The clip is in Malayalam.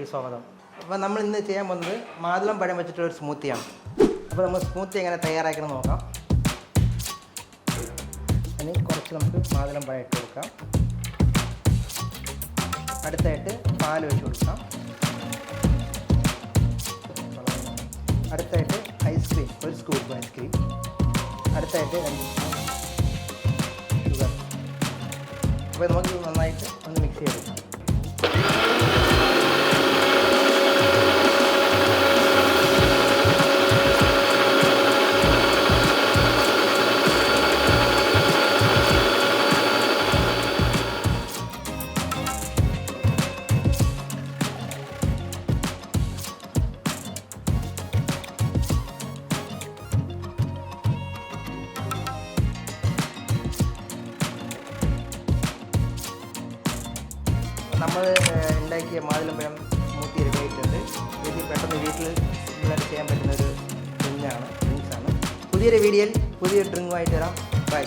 വീഡിയോയിലേക്ക് സ്വാഗതം. അപ്പോൾ നമ്മൾ ഇന്ന് ചെയ്യാൻ പോകുന്നത് മാതുളം പഴം വെച്ചിട്ടുള്ളൊരു സ്മൂത്തിയാണ്. അപ്പോൾ നമ്മൾ സ്മൂത്തി എങ്ങനെ തയ്യാറാക്കണം നോക്കാം. അതിന് കുറച്ച് നമുക്ക് മാതുളം പഴം ഇട്ട് കൊടുക്കാം. അടുത്തായിട്ട് പാൽ വെച്ച് കൊടുക്കാം. അടുത്തായിട്ട് ഐസ്ക്രീം, ഒരു സ്കൂപ്പ് ഐസ്ക്രീം. അടുത്തായിട്ട് 2 സ്പൂൺ ഷുഗർ. അപ്പോൾ നമുക്ക് നന്നായിട്ട് ഒന്ന് മിക്സ് ചെയ്തെടുക്കാം. നമ്മൾ ഉണ്ടാക്കിയ മാതുളം പഴം സ്മൂത്തി റെഡി ആയിട്ടുണ്ട്. ഇത് പെട്ടെന്ന് വീട്ടിൽ സിമ്പിളായിട്ട് ചെയ്യാൻ പറ്റുന്നൊരു ഡ്രിങ്കാണ്. പുതിയൊരു വീഡിയോയിൽ പുതിയൊരു ഡ്രിങ്കുമായിട്ട് വരാം. ബൈ.